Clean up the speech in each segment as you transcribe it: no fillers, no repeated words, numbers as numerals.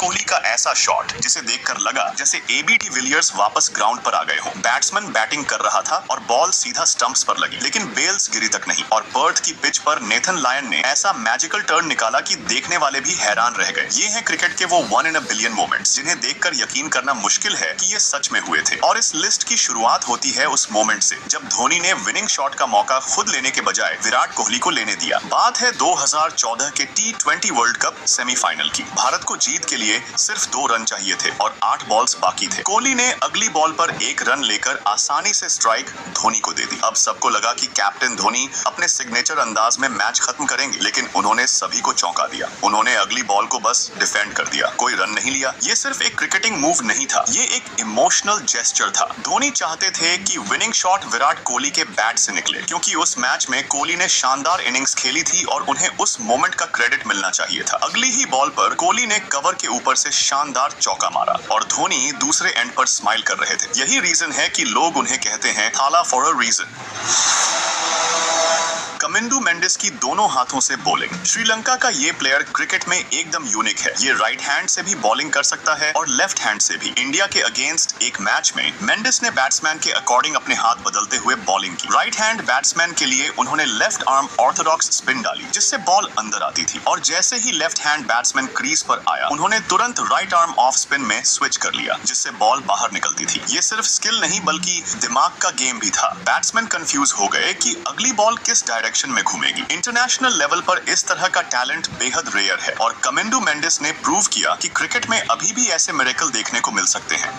कोहली का ऐसा शॉट जिसे देखकर लगा जैसे एबी डिविलियर्स वापस ग्राउंड पर आ गए हों। बैट्समैन बैटिंग कर रहा था और बॉल सीधा स्टंप्स पर लगी, लेकिन बेल्स गिरी तक नहीं। और पर्थ की पिच पर नेथन लायन ने ऐसा मैजिकल टर्न निकाला कि देखने वाले भी हैरान रह गए। ये हैं क्रिकेट के वो 1 in a billion मोमेंट्स जिन्हें देखकर यकीन करना मुश्किल है कि ये सच में हुए थे। और इस लिस्ट की शुरुआत होती है उस मोमेंट से जब धोनी ने विनिंग शॉट का मौका खुद लेने के बजाय विराट कोहली को लेने दिया। बात है 2014 के T20 वर्ल्ड कप सेमीफाइनल की। भारत को जीत के लिए सिर्फ 2 रन चाहिए थे और 8 बॉल्स बाकी थे। कोहली ने अगली बॉल पर 1 रन लेकर आसानी से स्ट्राइक धोनी को दे दी। अब सबको लगा कि कैप्टन धोनी अपने सिग्नेचर अंदाज में मैच खत्म करेंगे, लेकिन उन्होंने सभी को चौंका दिया। उन्होंने अगली बॉल को बस डिफेंड कर दिया, कोई रन नहीं लिया। ये सिर्फ एक क्रिकेटिंग मूव नहीं था, ये एक इमोशनल जेस्चर था। धोनी चाहते थे कि विनिंग शॉट विराट कोहली के बैट से निकले, क्योंकि उस मैच में कोहली ने शानदार इनिंग्स खेली थी और उन्हें उस मोमेंट का क्रेडिट मिलना चाहिए था। अगली ही बॉल पर कोहली ने कवर के ऊपर से शानदार चौका मारा और धोनी दूसरे एंड पर स्माइल कर रहे थे। यही रीजन है कि लोग उन्हें कहते हैं Thala for a reason. Kamindu Mendis की दोनों हाथों से बॉलिंग। श्रीलंका का ये प्लेयर क्रिकेट में एकदम यूनिक है। ये राइट हैंड से भी बॉलिंग कर सकता है और लेफ्ट हैंड से भी। इंडिया के अगेंस्ट एक मैच में मेंडिस ने बैट्समैन के अकॉर्डिंग अपने हाथ बदलते हुए बॉलिंग की। राइट हैंड बैट्समैन के लिए उन्होंने लेफ्ट आर्म ऑर्थोडॉक्स स्पिन डाली, जिससे बॉल अंदर आती थी। और जैसे ही लेफ्ट हैंड बैट्समैन क्रीज पर आया, उन्होंने तुरंत राइट आर्म ऑफ स्पिन में स्विच कर लिया, जिससे बॉल बाहर निकलती थी। ये सिर्फ स्किल नहीं बल्कि दिमाग का गेम भी था। बैट्समैन कंफ्यूज हो गए कि अगली बॉल किस डायरेक्शन में घूमेगी। इंटरनेशनल लेवल पर इस तरह का टैलेंट बेहद रेयर है और कमिंदु मेंडिस ने प्रूव किया कि क्रिकेट में अभी भी ऐसे मिरेकल देखने को मिल सकते हैं।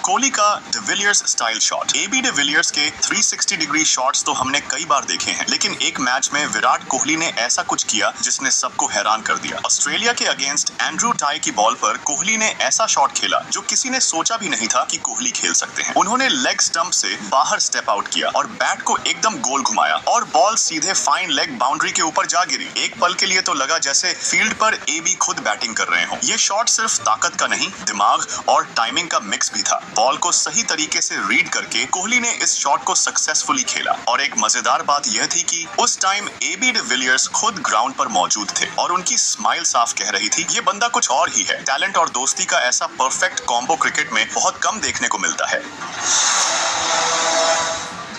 कोहली का de Villiers style shot. AB de Villiers के 360 डिग्री शॉट्स तो हमने कई बार देखे हैं, लेकिन एक मैच में विराट कोहली ने ऐसा कुछ किया जिसने सबको हैरान कर दिया। ऑस्ट्रेलिया के अगेंस्ट एंड्रू टाई की बॉल पर कोहली ने ऐसा शॉट खेला जो किसी ने सोचा भी नहीं था कि कोहली खेल सकते हैं। उन्होंने लेग स्टंप से बाहर स्टेप आउट किया और बैट को एकदम गोल घुमाया और बॉल सीधे फाइन लेग बाउंड्री के ऊपर जा गिरी। एक पल के लिए तो लगा जैसे फील्ड पर एबी खुद बैटिंग कर रहे हों। ये शॉट सिर्फ ताकत का नहीं, दिमाग और टाइमिंग का मिक्स भी था। बॉल को सही तरीके से रीड करके कोहली ने इस शॉट को सक्सेसफुली खेला। और एक मजेदार बात यह थी कि उस टाइम एबी डिविलियर्स खुद ग्राउंड पर मौजूद थे और उनकी स्माइल साफ कह रही थी ये बंदा कुछ और ही है। टैलेंट और दोस्ती का ऐसा परफेक्ट कॉम्बो क्रिकेट में बहुत कम देखने को मिलता है।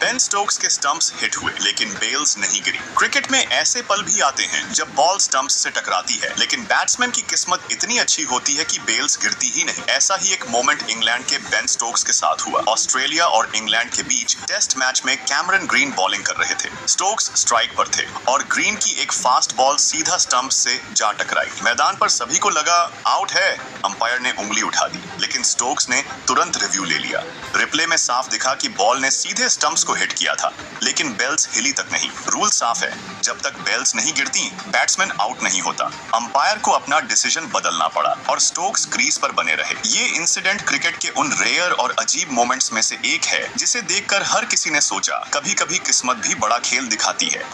बेन स्टोक्स के स्टंप्स हिट हुए, लेकिन बेल्स नहीं गिरी। क्रिकेट में ऐसे पल भी आते हैं जब बॉल स्टंप्स से टकराती है, लेकिन बैट्समैन की किस्मत इतनी अच्छी होती है कि बेल्स गिरती ही नहीं। ऐसा ही एक मोमेंट इंग्लैंड के बेन स्टोक्स के साथ हुआ। ऑस्ट्रेलिया और इंग्लैंड के बीच टेस्ट मैच में कैमरन ग्रीन बॉलिंग कर रहे थे। स्टोक्स स्ट्राइक पर थे और ग्रीन की एक फास्ट बॉल सीधा स्टंप से जा टकराई। मैदान पर सभी को लगा आउट है। अंपायर ने उंगली उठा दी, लेकिन स्टोक्स ने तुरंत रिव्यू ले लिया। रिप्ले में साफ दिखा कि बॉल ने सीधे स्टंप्स हिट किया था, लेकिन बेल्स हिली तक नहीं। रूल साफ है, जब तक बेल्स नहीं गिरती बैट्समैन आउट नहीं होता। अंपायर को अपना डिसीजन बदलना पड़ा और स्टोक्स क्रीज पर बने रहे। ये इंसिडेंट क्रिकेट के उन रेयर और अजीब मोमेंट्स में से एक है जिसे देखकर हर किसी ने सोचा कभी-कभी किस्मत भी बड़ा खेल दिखाती है।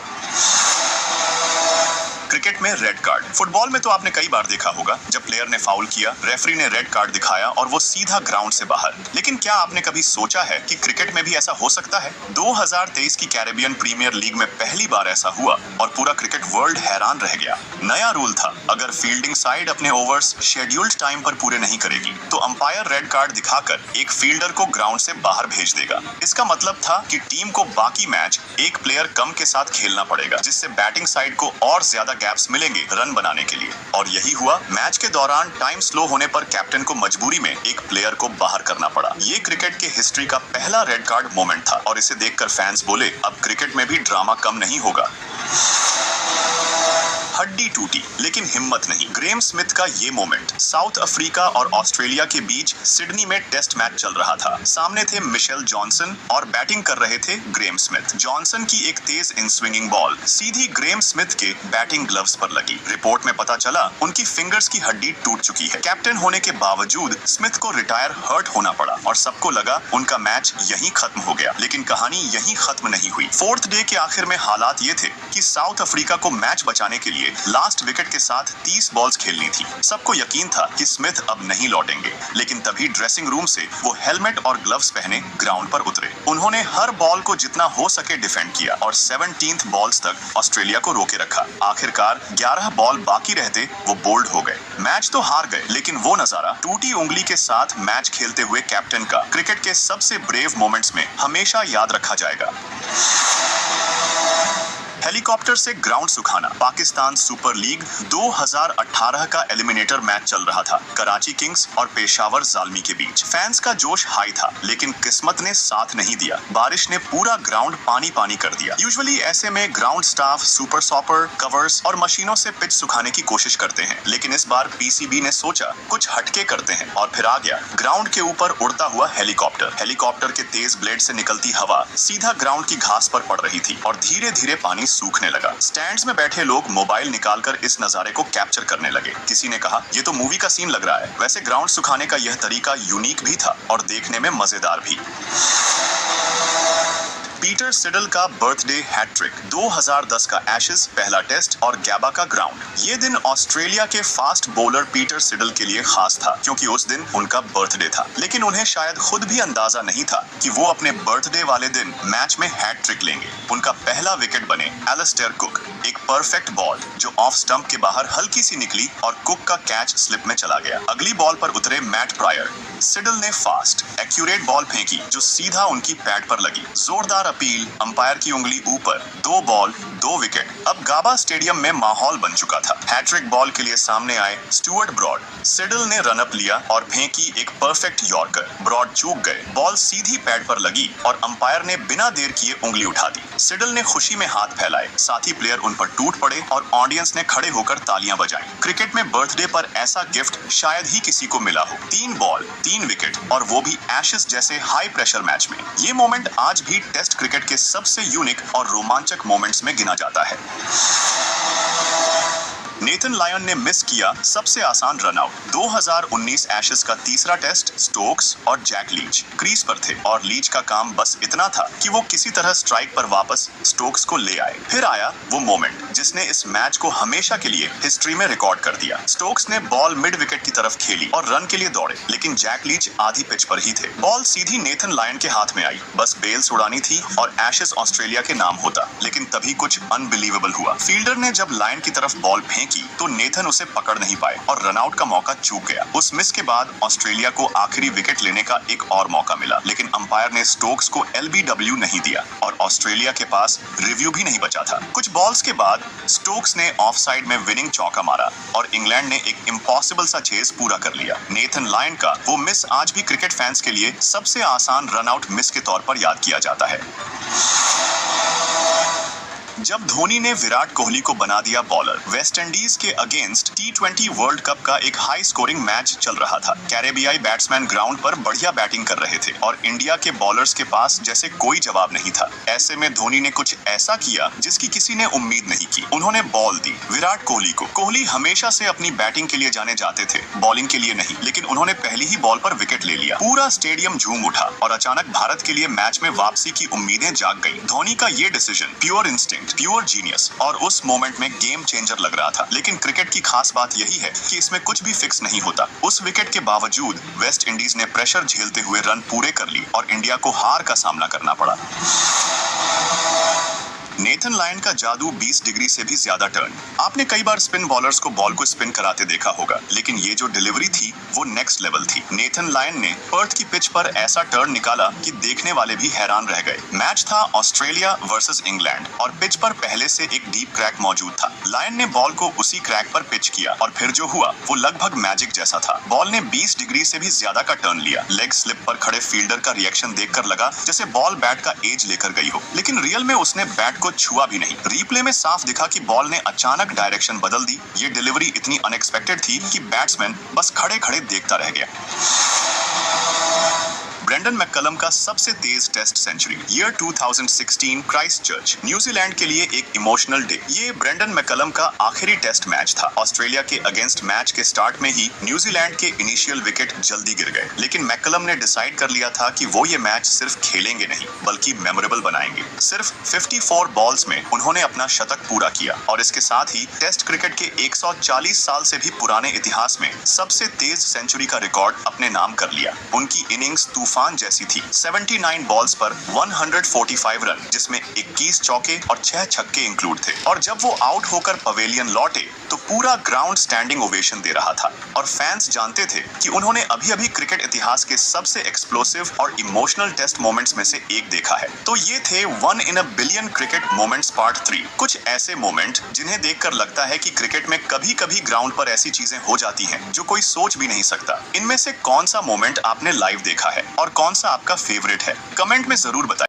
क्रिकेट में रेड कार्ड। फुटबॉल में तो आपने कई बार देखा होगा जब प्लेयर ने फाउल किया, रेफरी ने रेड कार्ड दिखाया और वो सीधा ग्राउंड से बाहर। लेकिन क्या आपने कभी सोचा है कि क्रिकेट में भी ऐसा हो सकता है? 2023 की कैरेबियन प्रीमियर लीग में पहली बार ऐसा हुआ और पूरा क्रिकेट वर्ल्ड हैरान रह गया। नया रूल था, अगर फील्डिंग साइड अपने ओवर्स शेड्यूल्ड टाइम पर पूरे नहीं करेगी तो अंपायर रेड कार्ड दिखाकर एक फील्डर को ग्राउंड से बाहर भेज देगा। इसका मतलब था कि टीम को बाकी मैच एक प्लेयर कम के साथ खेलना पड़ेगा, जिससे बैटिंग साइड को और ज्यादा गैप्स मिलेंगे रन बनाने के लिए। और यही हुआ। मैच के दौरान टाइम स्लो होने पर कैप्टन को मजबूरी में एक प्लेयर को बाहर करना पड़ा। ये क्रिकेट के हिस्ट्री का पहला रेड कार्ड मोमेंट था और इसे देखकर फैंस बोले अब क्रिकेट में भी ड्रामा कम नहीं होगा। हड्डी टूटी लेकिन हिम्मत नहीं। ग्रेम स्मिथ का ये मोमेंट। साउथ अफ्रीका और ऑस्ट्रेलिया के बीच सिडनी में टेस्ट मैच चल रहा था। सामने थे मिशेल जॉनसन और बैटिंग कर रहे थे ग्रेम स्मिथ। जॉनसन की एक तेज इन स्विंगिंग बॉल सीधी ग्रेम स्मिथ के बैटिंग ग्लव्स पर लगी। रिपोर्ट में पता चला उनकी फिंगर्स की हड्डी टूट चुकी है। कैप्टन होने के बावजूद स्मिथ को रिटायर हर्ट होना पड़ा और सबको लगा उनका मैच यहीं खत्म हो गया। लेकिन कहानी यहीं खत्म नहीं हुई। 4th डे के आखिर में हालात ये थे कि साउथ अफ्रीका को मैच बचाने के लिए लिए लास्ट विकेट के साथ 30 बॉल्स खेलनी थी। सबको यकीन था कि स्मिथ अब नहीं लौटेंगे, लेकिन तभी ड्रेसिंग रूम से वो हेलमेट और ग्लव्स पहने ग्राउंड पर उतरे। उन्होंने हर बॉल को जितना हो सके डिफेंड किया और 17th बॉल्स तक ऑस्ट्रेलिया को रोके रखा। आखिरकार 11 बॉल बाकी रहते वो बोल्ड हो गए। मैच तो हार गए, लेकिन वो नजारा टूटी उंगली के साथ मैच खेलते हुए कैप्टन का क्रिकेट के सबसे ब्रेव मोमेंट्स में हमेशा याद रखा जाएगा। हेलीकॉप्टर से ग्राउंड सुखाना। पाकिस्तान सुपर लीग 2018 का एलिमिनेटर मैच चल रहा था कराची किंग्स और पेशावर ज़ालमी के बीच। फैंस का जोश हाई था, लेकिन किस्मत ने साथ नहीं दिया। बारिश ने पूरा ग्राउंड पानी पानी कर दिया। यूजुअली ऐसे में ground staff super sopper, covers और मशीनों से पिच सुखाने की कोशिश करते हैं, लेकिन इस बार पीसीबी ने सोचा कुछ हटके करते हैं और फिर आ गया ग्राउंड के ऊपर उड़ता हुआ हेलीकॉप्टर। हेलीकॉप्टर के तेज ब्लेड से निकलती हवा सीधा ग्राउंड की घास पर पड़ रही थी और धीरे धीरे पानी सूखने लगा। स्टैंड्स में बैठे लोग मोबाइल निकालकर इस नजारे को कैप्चर करने लगे। किसी ने कहा, ये तो मूवी का सीन लग रहा है। वैसे ग्राउंड सुखाने का यह तरीका यूनिक भी था और देखने में मजेदार भी। पीटर सिडल का बर्थडे हैट्रिक, 2010 का एशेज पहला टेस्ट और गैबा का ग्राउंड। ये दिन ऑस्ट्रेलिया के फास्ट बॉलर पीटर सिडल के लिए खास था, क्योंकि उस दिन उनका बर्थडे था। लेकिन उन्हें शायद खुद भी अंदाजा नहीं था कि वो अपने बर्थडे वाले दिन मैच में हैट्रिक लेंगे। उनका पहला विकेट बने एलिस्टेयर कुक, एक परफेक्ट बॉल जो ऑफ स्टंप के बाहर हल्की सी निकली और कुक का कैच स्लिप में चला गया। अगली बॉल पर उतरे मैट प्रायर। सिडल ने फास्ट एक्यूरेट बॉल फेंकी जो सीधा उनकी पैड पर लगी। जोरदार अपील, अंपायर की उंगली ऊपर। 2 बॉल 2 विकेट। अब गाबा स्टेडियम में माहौल बन चुका था। हैट्रिक बॉल के लिए सामने आए स्टुअर्ट ब्रॉड। सिडल ने रन अप लिया और फेंकी एक परफेक्ट यॉर्कर। ब्रॉड चूक गए, बॉल सीधी पैड पर लगी और अंपायर ने बिना देर किए उंगली उठा दी। सिडल ने खुशी में हाथ फैलाए, साथी प्लेयर उन पर टूट पड़े और ऑडियंस ने खड़े होकर तालियां बजाई। क्रिकेट में बर्थडे पर ऐसा गिफ्ट शायद ही किसी को मिला हो। 3 बॉल 3 विकेट और वो भी एशेज जैसे हाई प्रेशर मैच में। ये मोमेंट आज भी टेस्ट क्रिकेट के सबसे यूनिक और रोमांचक मोमेंट्स में गिना जाता है। नेथन लायन ने मिस किया सबसे आसान रन आउट। 2019 एशेज का तीसरा टेस्ट स्टोक्स और जैक लीच क्रीज पर थे और लीच का काम बस इतना था कि वो किसी तरह स्ट्राइक पर वापस स्टोक्स को ले आए। फिर आया वो मोमेंट जिसने इस मैच को हमेशा के लिए हिस्ट्री में रिकॉर्ड कर दिया। स्टोक्स ने बॉल मिड विकेट की तरफ खेली और रन के लिए दौड़े, लेकिन जैक लीच आधी पिच पर ही थे। बॉल सीधी नेथन लायन के हाथ में आई, बस बेल्स उड़ानी थी और एशेज ऑस्ट्रेलिया के नाम होता। लेकिन तभी कुछ अनबिलीवेबल हुआ। फील्डर ने जब लायन की तरफ बॉल फेंकी तो नेथन उसे पकड़ नहीं पाए और रनआउट का मौका चूक गया। उस मिस के बाद ऑस्ट्रेलिया को आखिरी विकेट लेने का एक और मौका मिला, लेकिन अंपायर ने स्टोक्स को एलबीडब्ल्यू नहीं दिया और ऑस्ट्रेलिया के पास रिव्यू भी नहीं बचा था। कुछ बॉल्स के बाद स्टोक्स ने ऑफसाइड में विनिंग चौका मारा और इंग्लैंड ने एक इम्पॉसिबल सा चेज पूरा कर लिया। नेथन लायन का वो मिस आज भी क्रिकेट फैंस के लिए सबसे आसान रनआउट मिस के तौर पर याद किया जाता है। जब धोनी ने विराट कोहली को बना दिया बॉलर। वेस्ट इंडीज के अगेंस्ट T20 वर्ल्ड कप का एक हाई स्कोरिंग मैच चल रहा था। कैरेबियाई बैट्समैन ग्राउंड पर बढ़िया बैटिंग कर रहे थे और इंडिया के बॉलर्स के पास जैसे कोई जवाब नहीं था। ऐसे में धोनी ने कुछ ऐसा किया जिसकी किसी ने उम्मीद नहीं की। उन्होंने बॉल दी विराट कोहली को। कोहली हमेशा से अपनी बैटिंग के लिए जाने जाते थे, बॉलिंग के लिए नहीं, लेकिन उन्होंने पहली ही बॉल पर विकेट ले लिया। पूरा स्टेडियम झूम उठा और अचानक भारत के लिए मैच में वापसी की उम्मीदें जाग गई। धोनी का ये decision pure instinct, pure genius और उस मोमेंट में गेम चेंजर लग रहा था। लेकिन क्रिकेट की खास बात यही है कि इसमें कुछ भी फिक्स नहीं होता। उस विकेट के बावजूद वेस्ट इंडीज ने प्रेशर झेलते हुए रन पूरे कर ली और इंडिया को हार का सामना करना पड़ा। नेथन लायन का जादू 20 डिग्री से भी ज्यादा टर्न। आपने कई बार स्पिन बॉलर्स को बॉल को स्पिन कराते देखा होगा, लेकिन ये जो डिलीवरी थी वो नेक्स्ट लेवल थी। नेथन लायन ने पर्थ की पिच पर ऐसा टर्न निकाला कि देखने वाले भी हैरान रह गए। मैच था ऑस्ट्रेलिया वर्सेस इंग्लैंड और पिच पर पहले से एक डीप क्रैक मौजूद था। लायन ने बॉल को उसी क्रैक पर पिच किया और फिर जो हुआ वो लगभग मैजिक जैसा था। बॉल ने 20 डिग्री से भी ज्यादा का टर्न लिया। लेग स्लिप पर खड़े फील्डर का रिएक्शन देखकर लगा जैसे बॉल बैट का एज लेकर गई हो, लेकिन रियल में उसने बैट को छुआ भी नहीं। रिप्ले में साफ दिखा कि बॉल ने अचानक डायरेक्शन बदल दी। ये डिलीवरी इतनी अनएक्सपेक्टेड थी कि बैट्समैन बस खड़े खड़े देखता रह गया। ब्रेंडन मैककलम का सबसे तेज test century year 2016 Christchurch, New Zealand के लिए एक इमोशनल डे। ये ब्रेंडन मैककलम का आखिरी टेस्ट मैच था। ऑस्ट्रेलिया के अगेंस्ट मैच के स्टार्ट में ही न्यूजीलैंड के इनिशियल विकेट जल्दी गिर गए, लेकिन मैककलम ने डिसाइड कर लिया था कि वो ये मैच सिर्फ खेलेंगे नहीं बल्कि मेमोरेबल बनाएंगे। सिर्फ 54 बॉल्स में उन्होंने अपना शतक पूरा किया और इसके साथ ही टेस्ट क्रिकेट के 140 साल से भी पुराने इतिहास में सबसे तेज सेंचुरी का रिकॉर्ड अपने नाम कर लिया। उनकी इनिंग्स तूफान जैसी थी। 79 बॉल्स पर 145 रन, जिसमें 21 चौके और 6 छक्के इंक्लूड थे। और जब वो आउट होकर पवेलियन लौटे तो पूरा ग्राउंड स्टैंडिंग ओवेशन दे रहा था और फैंस जानते थे कि उन्होंने अभी-अभी क्रिकेट इतिहास के सबसे एक्सप्लोसिव और इमोशनल टेस्ट मोमेंट्स में से एक देखा है। तो ये थे 1 in a billion cricket moments part 3। कुछ ऐसे मोमेंट जिन्हें देखकर लगता है कि क्रिकेट में कभी-कभी ग्राउंड पर ऐसी चीजें हो जाती हैं जो कोई सोच भी नहीं सकता। इनमें से कौन सा मोमेंट आपने लाइव देखा है और कौन सा आपका फेवरेट है? कमेंट में जरूर बताइए।